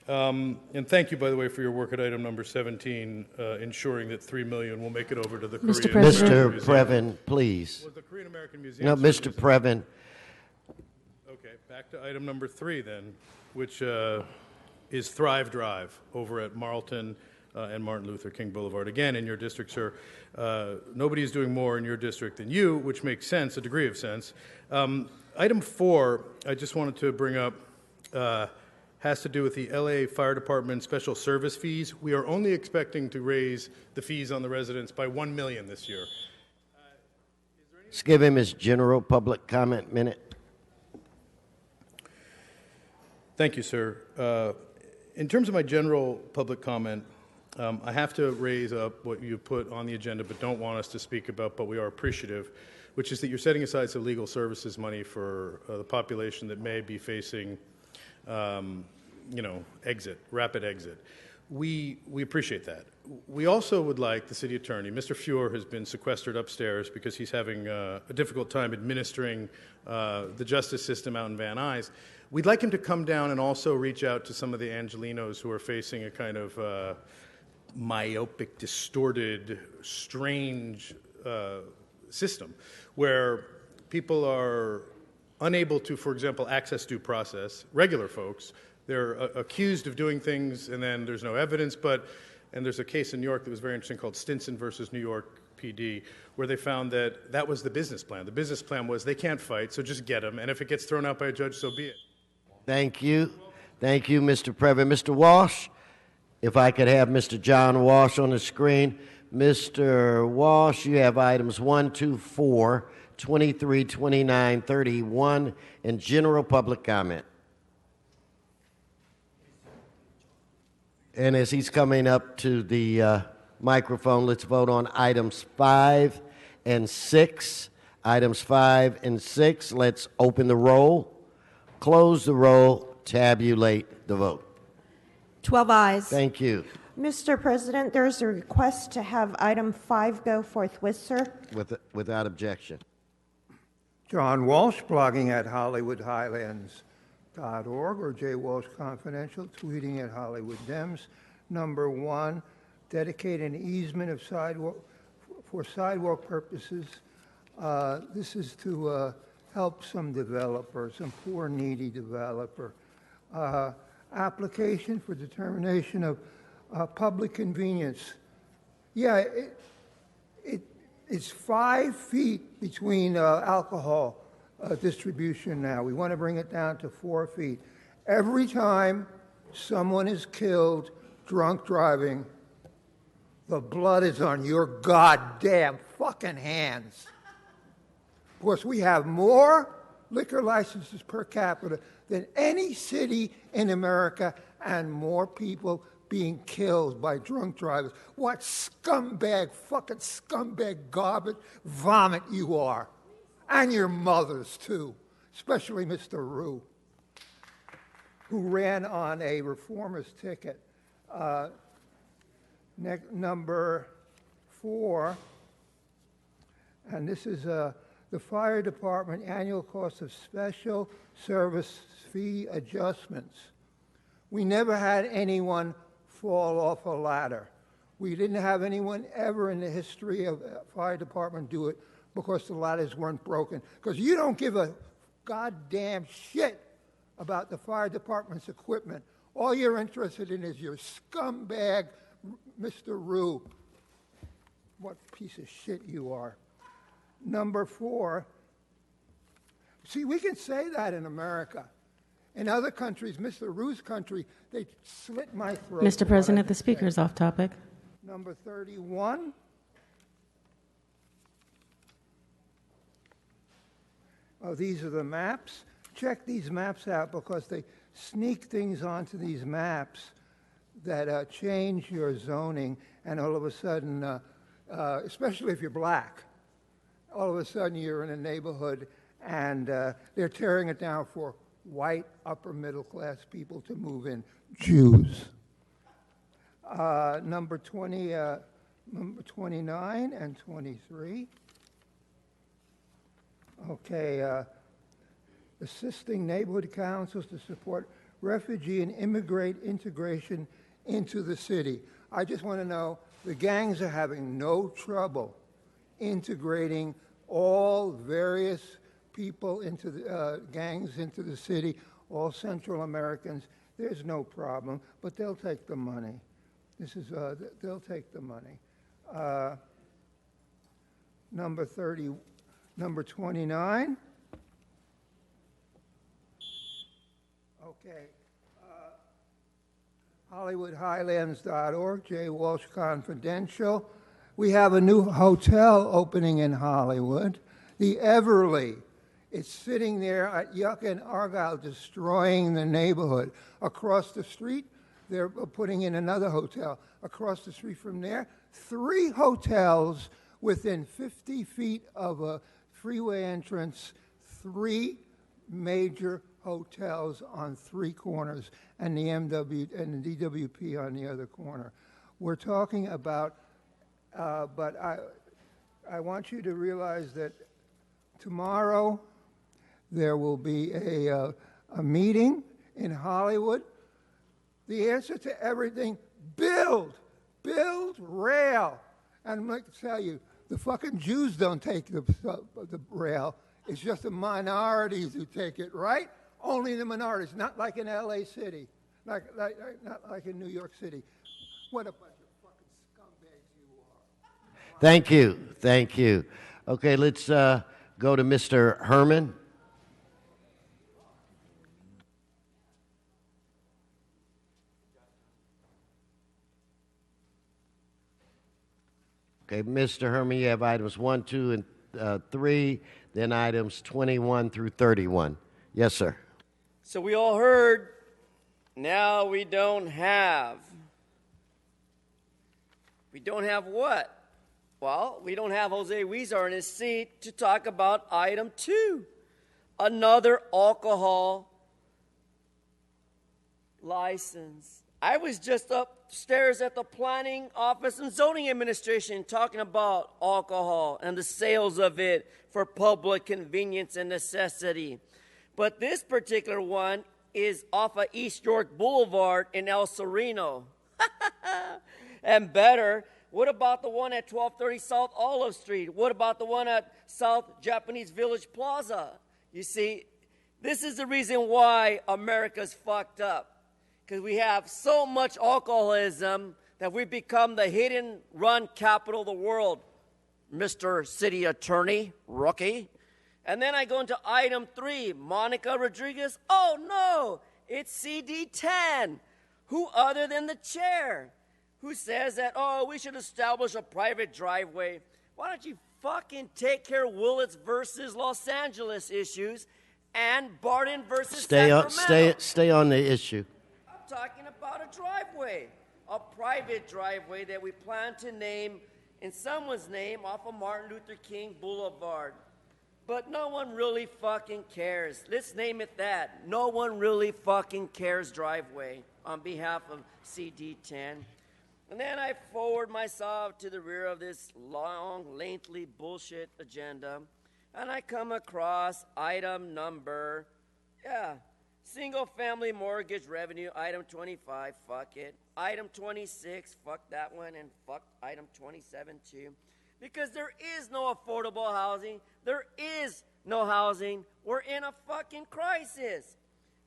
And thank you, by the way, for your work at item number 17, ensuring that $3 million will make it over to the Mr. Previn, please. Was the Korean American Museum? No, Mr. Previn. Okay, back to item number 3 then, which is Thrive Drive over at Marlton and Martin Luther King Boulevard. Again, in your district, sir. Nobody is doing more in your district than you, which makes sense, a degree of sense. Item 4, I just wanted to bring up, has to do with the LA Fire Department special service fees. We are only expecting to raise the fees on the residents by $1 million this year. Let's give him his general public comment minute. Thank you, sir. In terms of my general public comment, I have to raise up what you put on the agenda but don't want us to speak about, but we are appreciative, which is that you're setting aside some legal services money for the population that may be facing rapid exit. We appreciate that. We also would like the city attorney, Mr. Fuhr has been sequestered upstairs because he's having a difficult time administering the justice system out in Van Nuys. We'd like him to come down and also reach out to some of the Angelinos who are facing a kind of myopic, distorted, strange system where people are unable to, for example, access due process. Regular folks, they're accused of doing things and then there's no evidence, and there's a case in New York that was very interesting called Stinson versus New York PD, where they found that was the business plan. The business plan was they can't fight, so just get them, and if it gets thrown out by a judge, so be it. Thank you. Thank you, Mr. Previn. Mr. Walsh, if I could have Mr. John Walsh on the screen. Mr. Walsh, you have items 1, 2, 4, 23, 29, 31, and general public comment. And as he's coming up to the microphone, let's vote on items 5 and 6. Items 5 and 6, let's open the roll, close the roll, tabulate the vote. 12 ayes. Thank you. Mr. President, there's a request to have item 5 go forthwith, sir. Without objection. John Walsh, blogging at HollywoodHighlands.org or J. Walsh Confidential, tweeting at Hollywood Dems. Number 1, dedicate an easement of sidewalk for sidewalk purposes. This is to help some developer, some poor, needy developer. Application for determination of public convenience. Yeah, it's 5 feet between alcohol distribution now. We want to bring it down to 4 feet. Every time someone is killed drunk driving, the blood is on your goddamn fucking hands. Of course, we have more liquor licenses per capita than any city in America, and more people being killed by drunk drivers. What scumbag, fucking scumbag garbage vomit you are. And your mothers, too, especially Mr. Rue. who ran on a reformer's ticket. Number 4, and this is the fire department annual cost of special service fee adjustments. We never had anyone fall off a ladder. We didn't have anyone ever in the history of fire department do it because the ladders weren't broken. Because you don't give a goddamn shit about the fire department's equipment. All you're interested in is your scumbag, Mr. Rue. What piece of shit you are. Number 4, see, we can say that in America. In other countries, Mr. Rue's country, they slit my throat. Mr. President, the speaker is off topic. Number 31. Oh, these are the maps. Check these maps out because they sneak things onto these maps that change your zoning, and all of a sudden, especially if you're black, all of a sudden you're in a neighborhood and they're tearing it down for white upper middle class people to move in, Jews. Number 29 and 23. Okay, assisting neighborhood councils to support refugee and immigrant integration into the city. I just want to know, the gangs are having no trouble integrating all various people into the gangs into the city, all Central Americans. There's no problem, but they'll take the money. They'll take the money. Number 29. Okay. HollywoodHighlands.org, J. Walsh Confidential. We have a new hotel opening in Hollywood, the Everly. It's sitting there at Yucca and Argyle, destroying the neighborhood. Across the street, they're putting in another hotel. Across the street from there, 3 hotels within 50 feet of a freeway entrance, 3 major hotels on 3 corners, and the MW and the DWP on the other corner. We're talking about, but I want you to realize that tomorrow there will be a meeting in Hollywood. The answer to everything: build, rail. And I'm going to tell you, the fucking Jews don't take the rail. It's just the minorities who take it, right? Only the minorities, not like in L.A. City, not like in New York City. What a bunch of fucking scumbags you are. Thank you. Okay, let's go to Mr. Herman. Okay, Mr. Herman, you have items 1, 2, and 3, then items 21 through 31. Yes, sir. So we all heard, now we don't have. We don't have what? Well, we don't have Jose Huizar in his seat to talk about item 2, another alcohol license. I was just upstairs at the Planning Office and Zoning Administration talking about alcohol and the sales of it for public convenience and necessity. But this particular one is off of East York Boulevard in El Sereno. And better, what about the one at 1230 South Olive Street? What about the one at South Japanese Village Plaza? You see, this is the reason why America's fucked up. Because we have so much alcoholism that we become the hidden run capital of the world, Mr. City Attorney, rookie. And then I go into item 3, Monica Rodriguez. Oh, no, it's CD10. Who other than the chair? Who says that, oh, we should establish a private driveway. Why don't you fucking take care of Willits versus Los Angeles issues and Barton versus Sacramento? Stay on the issue. I'm talking about a driveway, a private driveway that we plan to name in someone's name off of Martin Luther King Boulevard. but no one really fucking cares. Let's name it that. No one really fucking cares driveway on behalf of CD10. And then I forward myself to the rear of this long, lengthy bullshit agenda, and I come across item number, single-family mortgage revenue, item 25, fuck it. Item 26, fuck that one, and fuck item 27 too. Because there is no affordable housing. There is no housing. We're in a fucking crisis.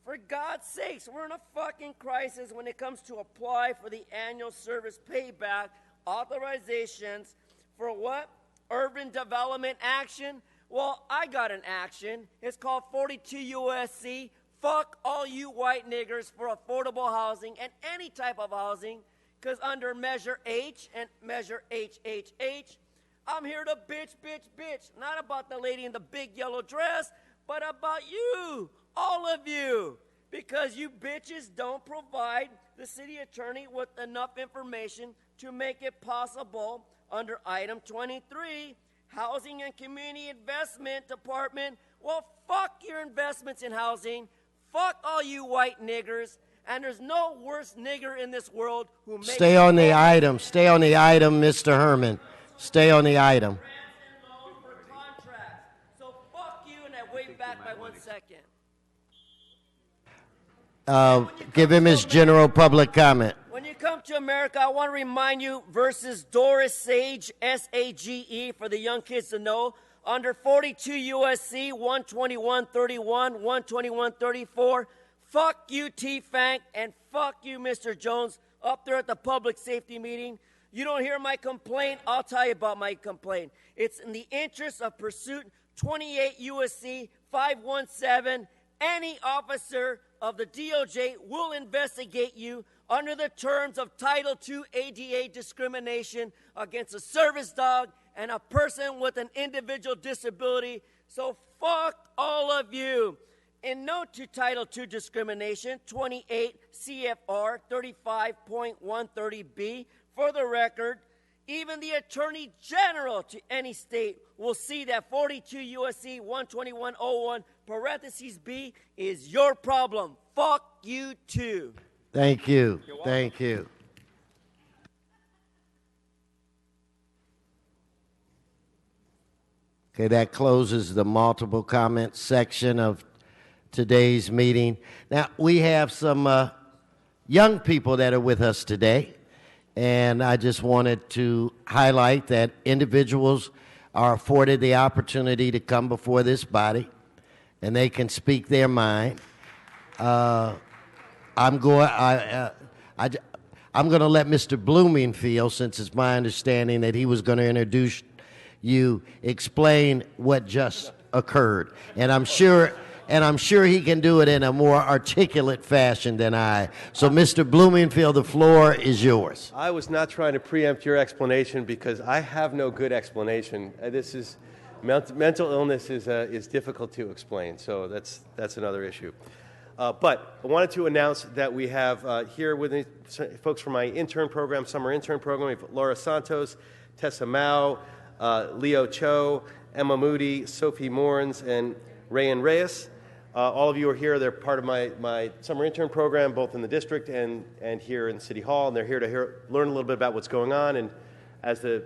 For God's sakes, we're in a fucking crisis when it comes to apply for the annual service payback authorizations for what? Urban development action? Well, I got an action. It's called 42 USC. Fuck all you white niggers for affordable housing and any type of housing, because under Measure H and Measure HHH, I'm here to bitch. Not about the lady in the big yellow dress, but about you, all of you, because you bitches don't provide the city attorney with enough information to make it possible under item 23, Housing and Community Investment Department. Well, fuck your investments in housing. Fuck all you white niggers, and there's no worse nigger in this world who makes... Stay on the item, Mr. Herman. Stay on the item. So fuck you, and I wait back by 1 second. Give him his general public comment. When you come to America, I want to remind you versus Doris Sage, S-A-G-E, for the young kids to know. Under 42 USC 121.31, 121.34, fuck you, T-Fank, and fuck you, Mr. Jones, up there at the public safety meeting. You don't hear my complaint? I'll tell you about my complaint. It's in the interest of pursuit 28 USC 517. Any officer of the DOJ will investigate you under the terms of Title II ADA discrimination against a service dog and a person with an individual disability. So fuck all of you. In note to Title II discrimination, 28 CFR 35.130B, for the record, even the Attorney General to any state will see that 42 USC 121.01 parentheses B is your problem. Fuck you too. Thank you. Thank you. Okay, that closes the multiple comments section of today's meeting. Now, we have some young people that are with us today, and I just wanted to highlight that individuals are afforded the opportunity to come before this body, and they can speak their mind. I'm going to let Mr. Bloomingfield, since it's my understanding that he was going to introduce you, explain what just occurred, and I'm sure he can do it in a more articulate fashion than I. So, Mr. Bloomingfield, the floor is yours. I was not trying to preempt your explanation because I have no good explanation. This is mental illness is difficult to explain, so that's another issue. But I wanted to announce that we have here with me folks from my intern program, summer intern program. We have Laura Santos, Tessa Mao, Leo Cho, Emma Moody, Sophie Mourns, and Rayan Reyes. All of you are here. They're part of my summer intern program, both in the district and here in City Hall. And they're here to learn a little bit about what's going on. And as the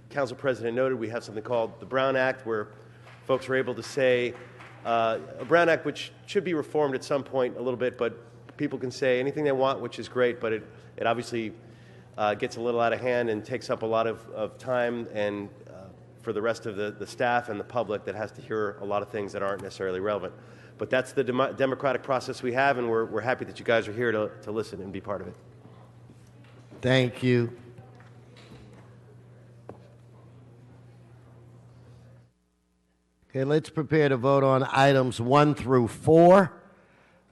council president noted, we have something called the Brown Act, where folks are able to say, a Brown Act which should be reformed at some point a little bit, but people can say anything they want, which is great, but it obviously gets a little out of hand and takes up a lot of time and for the rest of the staff and the public that has to hear a lot of things that aren't necessarily relevant. But that's the democratic process we have, and we're happy that you guys are here to listen and be part of it. Thank you. Okay, let's prepare to vote on items 1 through 4.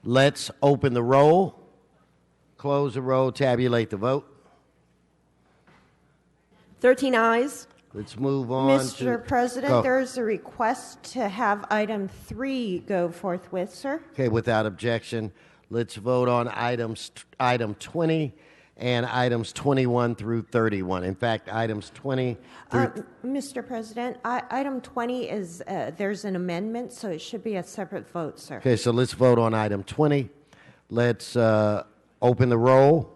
Let's open the roll, close the roll, tabulate the vote. 13 ayes. Let's move on. Mr. President, there's a request to have item 3 go forthwith, sir. Okay, without objection, let's vote on item 20, and items 21 through 31. In fact, items 20 through... Mr. President, item 20 is, there's an amendment, so it should be a separate vote, sir. Okay, so let's vote on item 20. Let's open the roll,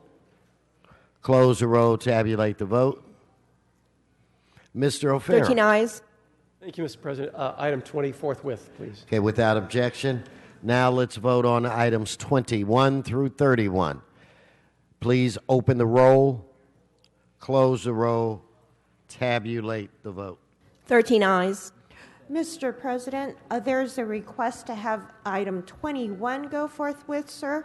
close the roll, tabulate the vote. Mr. O'Farrell. 13 ayes. Thank you, Mr. President. Item 20 forthwith, please. Okay, without objection. Now let's vote on items 21 through 31. Please open the roll, close the roll, tabulate the vote. 13 ayes. Mr. President, there's a request to have item 21 go forthwith, sir.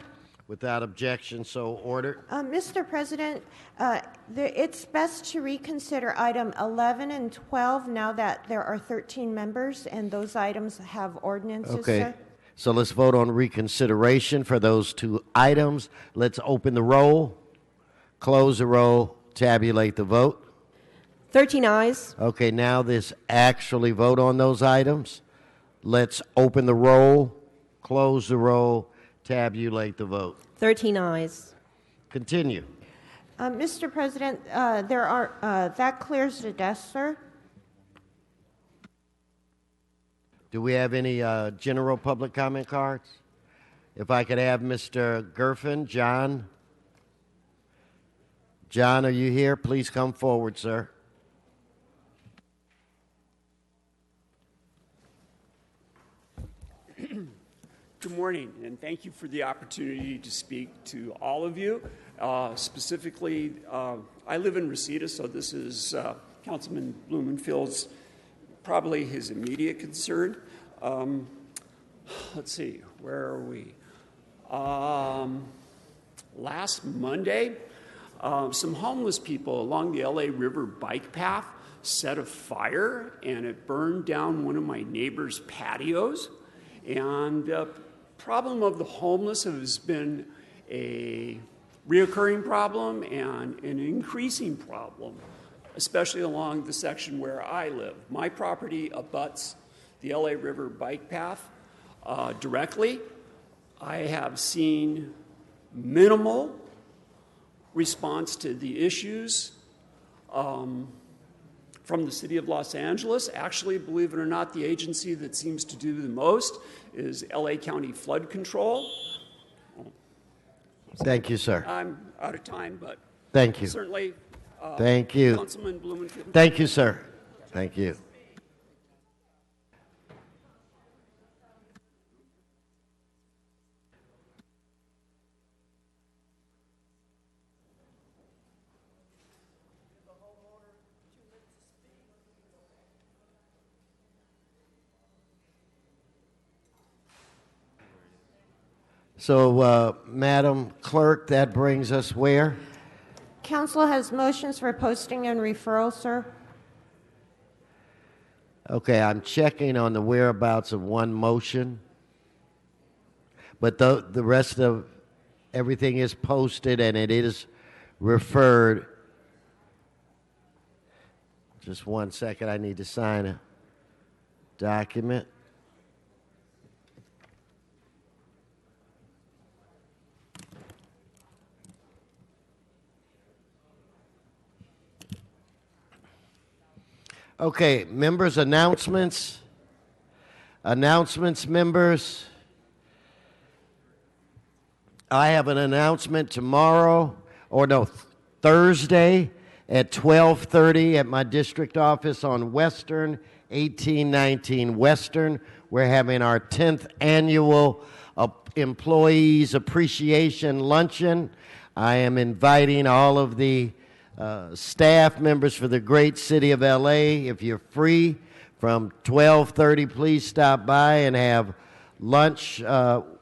Without objection, so ordered. Mr. President, it's best to reconsider item 11 and 12 now that there are 13 members and those items have ordinances, Okay, sir. so let's vote on reconsideration for those two items. Let's open the roll, close the roll, tabulate the vote. 13 ayes. Okay, now this actually vote on those items. Let's open the roll, close the roll, tabulate the vote. 13 ayes. Continue. Mr. President, there are that clears the desk, sir. Do we have any general public comment cards? If I could have Mr. Gerfen, John. John, are you here? Please come forward, sir. Good morning, and thank you for the opportunity to speak to all of you. Specifically, I live in Reseda, so this is Councilman Blumenfield's probably his immediate concern. Let's see, where are we? Last Monday, some homeless people along the LA River bike path set a fire, and it burned down one of my neighbor's patios. And the problem of the homeless has been a reoccurring problem and an increasing problem, especially along the section where I live. My property abuts the LA River bike path directly. I have seen minimal response to the issues from the city of Los Angeles. Actually, believe it or not, the agency that seems to do the most is LA County Flood Control. Thank you, sir. I'm out of time, but thank you. Certainly, thank you. Councilman Blumenfield. Thank you, sir. Thank you. So, Madam Clerk, that brings us where? Council has motions for posting and referral, sir. Okay, I'm checking on the whereabouts of one motion, but the rest of everything is posted and it is referred. Just 1 second, I need to sign a document. Okay, members' announcements. Announcements, members. I have an announcement tomorrow, Thursday at 12:30 at my district office on Western, 1819 Western. We're having our 10th annual Employees Appreciation Luncheon. I am inviting all of the staff members for the great city of LA. If you're free from 12:30, please stop by and have lunch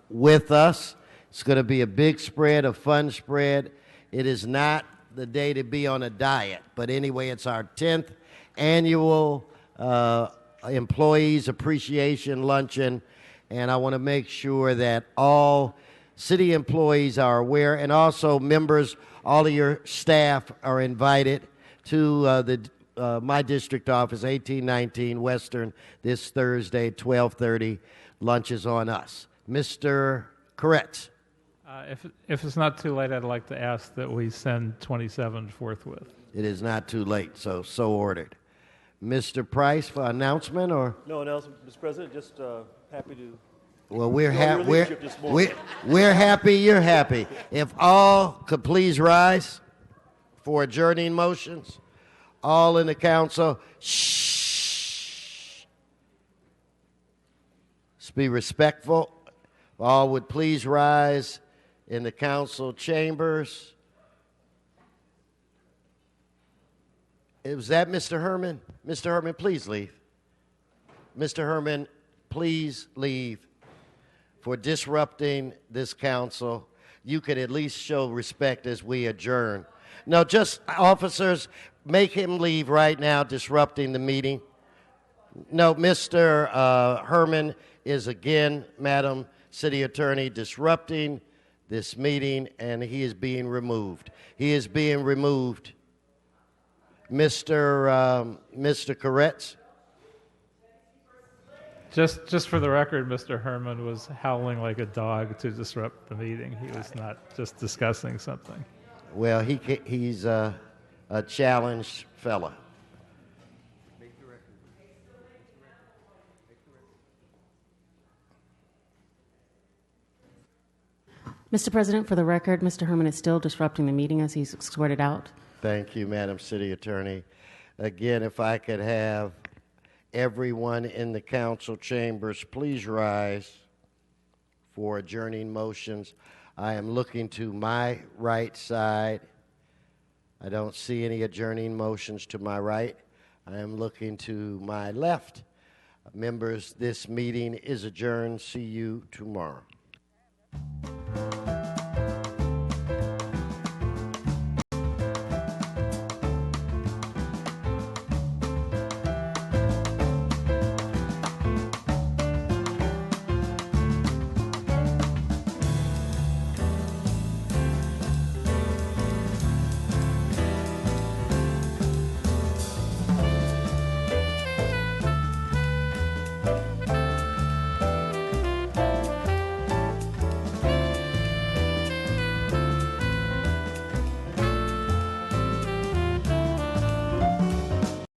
with us. It's going to be a big spread, a fun spread. It is not the day to be on a diet, but anyway, it's our 10th annual Employees Appreciation Luncheon, and I want to make sure that all city employees are aware, and also members, all of your staff are invited to my district office, 1819 Western, this Thursday, 12:30. Lunch is on us. Mr. Koretz. If it's not too late, I'd like to ask that we send 27 forthwith. It is not too late, so ordered. Mr. Price for announcement or? No announcement, Mr. President. Just happy to. Well, we're enjoy your happy. leadership this morning. We're happy. You're happy. If all could please rise for adjourning motions, all in the council. Shh. Let's be respectful. All would please rise in the council chambers. Was that Mr. Herman? Mr. Herman, please leave. Mr. Herman, please leave. For disrupting this council, you could at least show respect as we adjourn. No, just officers, make him leave right now, disrupting the meeting. No, Mr. Herman is again, Madam City Attorney, disrupting this meeting, and he is being removed. He is being removed. Mr. Koretz? Just for the record, Mr. Herman was howling like a dog to disrupt the meeting. He was not just discussing something. Well, he's a challenged fella. Mr. President, for the record, Mr. Herman is still disrupting the meeting as he's escorted out. Thank you, Madam City Attorney. Again, if I could have everyone in the council chambers please rise for adjourning motions. I am looking to my right side. I don't see any adjourning motions to my right. I am looking to my left. Members, this meeting is adjourned. See you tomorrow.